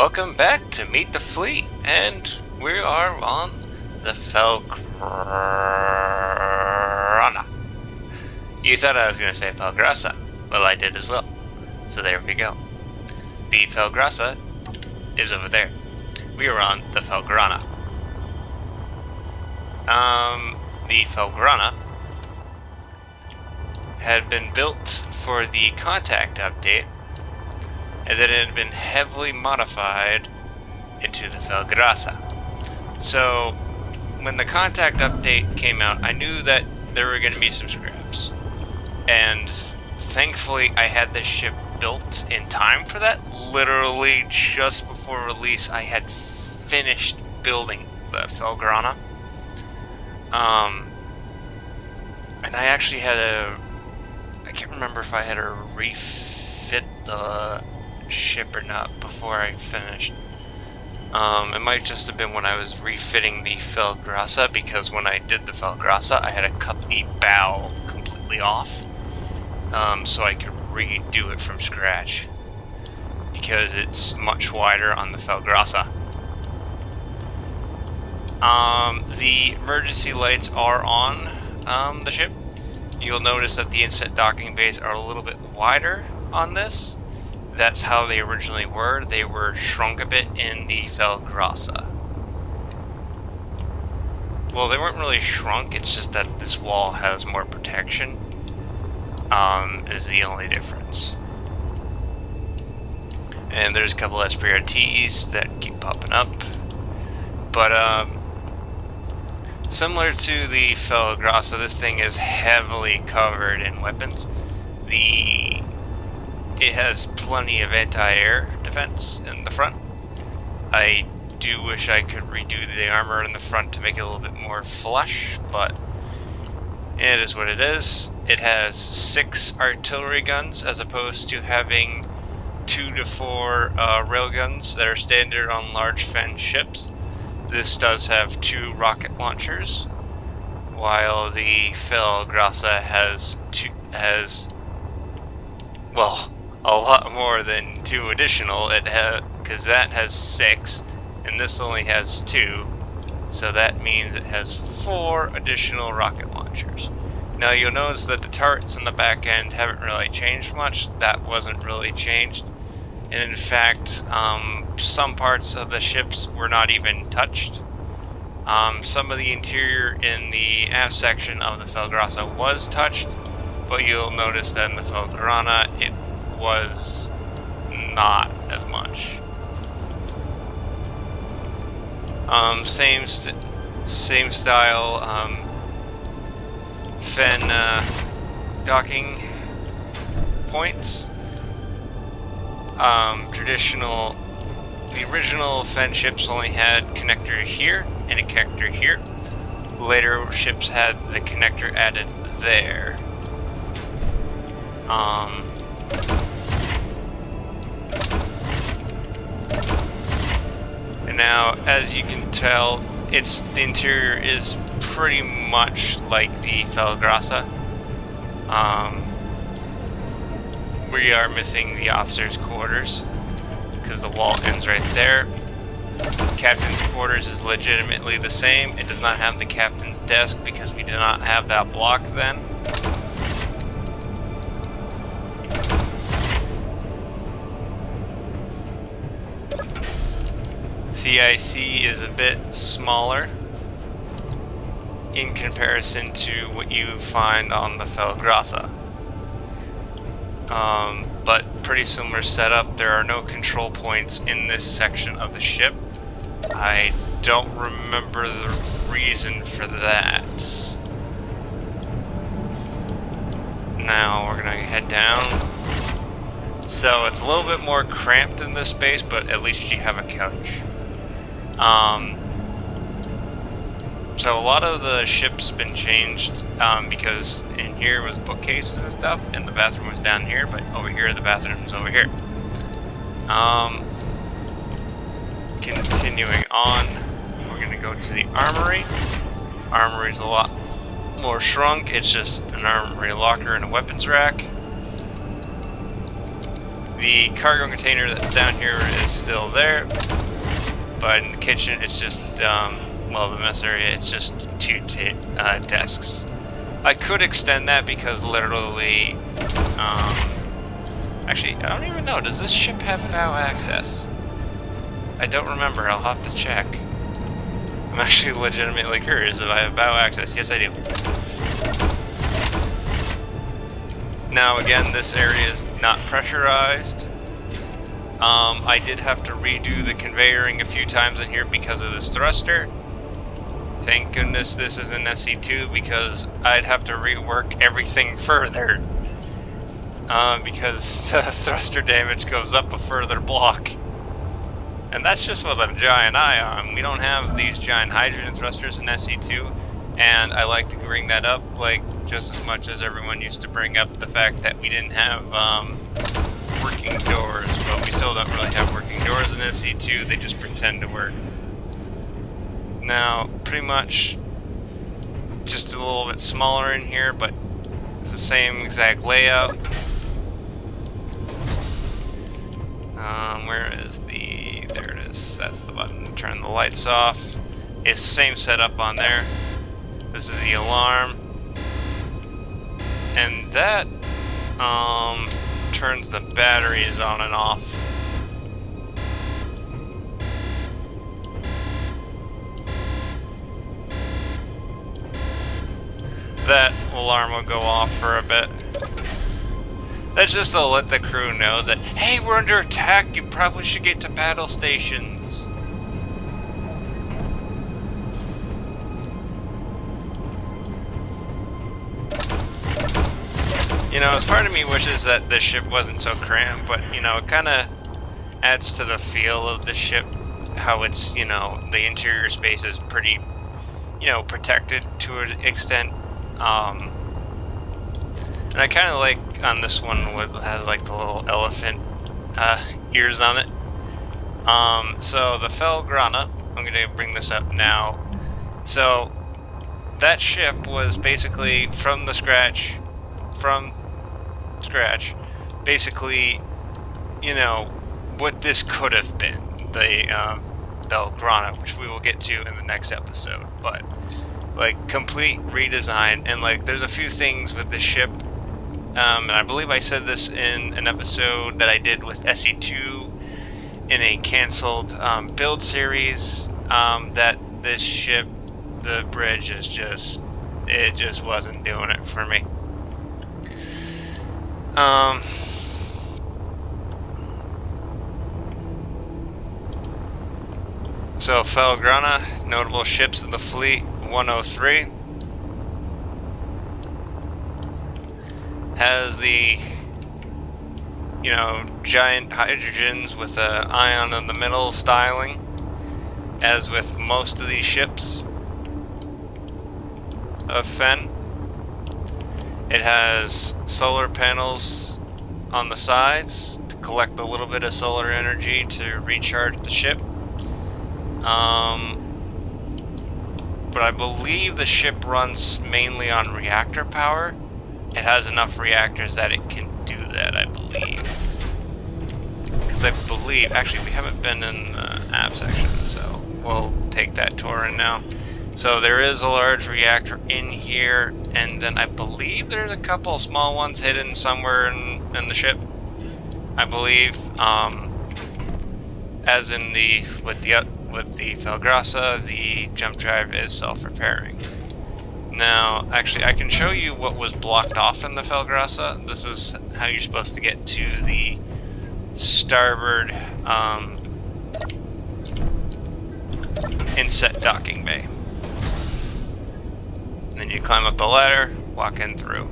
Welcome back to Meet the Fleet, and we are on the FellGrana. You thought I was going to say Fell Grassa. Well, I did as well. So there we go. The Fell Grassa is over there. We are on the FellGrana. The FellGrana had been built for the contact update, and then it had been heavily modified into the Fell Grassa. So when the contact update came out, I knew that there were going to be some scraps, and thankfully I had this ship built in time for that. Literally just before release I had finished building the FellGrana, and I actually had I can't remember if I had to refit the ship or not before I finished. It might just have been when I was refitting the Fell Grassa, because when I did the Fell Grassa I had to cut the bow completely off, so I could redo it from scratch, because it's much wider on the Fell Grassa. The emergency lights are on the ship. You'll notice that the inset docking bays are a little bit wider on this. That's how they originally were. They were shrunk a bit in the Fell Grassa. Well, they weren't really shrunk, it's just that this wall has more protection, is the only difference. And there's a couple SPRTs that keep popping up. But, similar to the Fell Grassa, this thing is heavily covered in weapons. It has plenty of anti-air defense in the front. I do wish I could redo the armor in the front to make it a little bit more flush, but it is what it is. It has 6 artillery guns as opposed to having 2 to 4 railguns that are standard on large FEN ships. This does have 2 rocket launchers, while the Fell Grassa has well, a lot more than 2 additional. It has, because that has 6 and this only has 2, so that means it has 4 additional rocket launchers. Now you'll notice that the turrets in the back end haven't really changed much. That wasn't really changed, and in fact some parts of the ships were not even touched. Some of the interior in the aft section of the Fell Grassa was touched, but you'll notice that in the FellGrana it was not as much. Same style FEN docking points. The original FEN ships only had connector here and a connector here. Later ships had the connector added there. And now, as you can tell, the interior is pretty much like the Fell Grassa. We are missing the officers' quarters because the wall ends right there. Captain's quarters is legitimately the same. It does not have the captain's desk because we did not have that block then. CIC is a bit smaller in comparison to what you find on the Fell Grassa. But pretty similar setup. There are no control points in this section of the ship. I don't remember the reason for that. Now we're gonna head down. So it's a little bit more cramped in this space, but at least you have a couch. So a lot of the ship's been changed, because in here was bookcases and stuff, and the bathroom was down here, but over here the bathroom's over here. Continuing on, we're gonna go to the armory. Armory's a lot more shrunk. It's just an armory locker and a weapons rack. The cargo container that's down here is still there, but in the kitchen it's just, well, the mess area, it's just 2 desks. I could extend that because literally, actually, I don't even know, does this ship have bow access? I don't remember, I'll have to check. I'm actually legitimately curious if I have bow access. Yes, I do. Now again, this area is not pressurized. I did have to redo the conveyoring a few times in here because of this thruster. Thank goodness this is an SE2 because I'd have to rework everything further. Because thruster damage goes up a further block. And that's just with a giant ion. We don't have these giant hydrogen thrusters in SE2. And I like to bring that up, like, just as much as everyone used to bring up the fact that we didn't have working doors. But we still don't really have working doors in SE2, they just pretend to work. Now, pretty much just a little bit smaller in here, but it's the same exact layout. Where is the... there it is. That's the button to turn the lights off. It's the same setup on there. This is the alarm. And that turns the batteries on and off. That alarm will go off for a bit. That's just to let the crew know that, hey, we're under attack, you probably should get to battle stations. You know, as part of me wishes that the ship wasn't so cramped, but, you know, it kind of adds to the feel of the ship, how it's, you know, the interior space is pretty, you know, protected to an extent. And I kind of like on this one with has like the little elephant ears on it. So the FellGrana, I'm gonna bring this up now. So that ship was basically from scratch, basically, you know, what this could have been, the FellGrana, which we will get to in the next episode. But like complete redesign, and like there's a few things with the ship. And I believe I said this in an episode that I did with SE2 in a canceled build series, that this ship, the bridge is just, it just wasn't doing it for me. So FellGrana, notable ships of the fleet, 103. Has the, you know, giant hydrogens with an ion in the middle styling, as with most of these ships of FEN. It has solar panels on the sides to collect a little bit of solar energy to recharge the ship. But I believe the ship runs mainly on reactor power. It has enough reactors that it can do that, I believe. Because I believe, actually we haven't been in the app section, so we'll take that tour in now. So there is a large reactor in here, and then I believe there's a couple small ones hidden somewhere in the ship, I believe. As in with the Fell Grassa, the jump drive is self-repairing. Now, actually, I can show you what was blocked off in the Fell Grassa. This is how you're supposed to get to the starboard inset docking bay. Then you climb up the ladder, walk in through.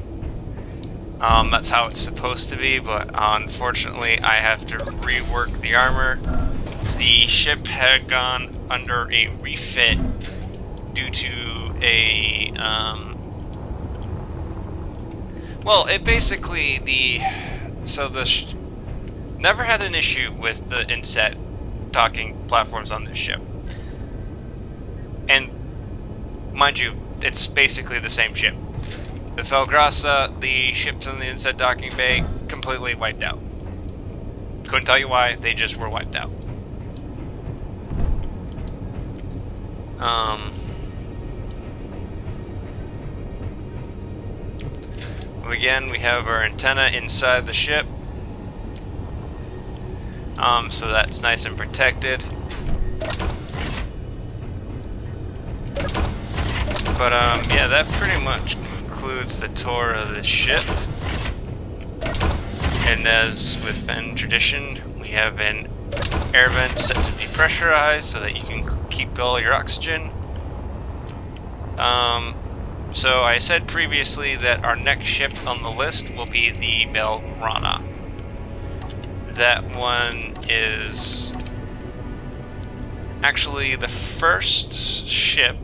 That's how it's supposed to be, but unfortunately, I have to rework the armor. The ship had gone under a refit due to a, well, it basically, never had an issue with the inset docking platforms on this ship. And, mind you, it's basically the same ship. The Fell Grassa, the ships in the inset docking bay, completely wiped out. Couldn't tell you why, they just were wiped out. Again, we have our antenna inside the ship. So that's nice and protected. But yeah, that pretty much concludes the tour of the ship. And as with FEN tradition, we have an air vent set to depressurize so that you can keep all your oxygen. So I said previously that our next ship on the list will be the FellGrana. That one is actually the first ship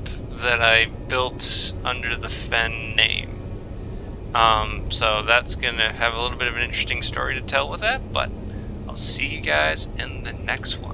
that I built under the FEN name. So that's gonna have a little bit of an interesting story to tell with that, but I'll see you guys in the next one.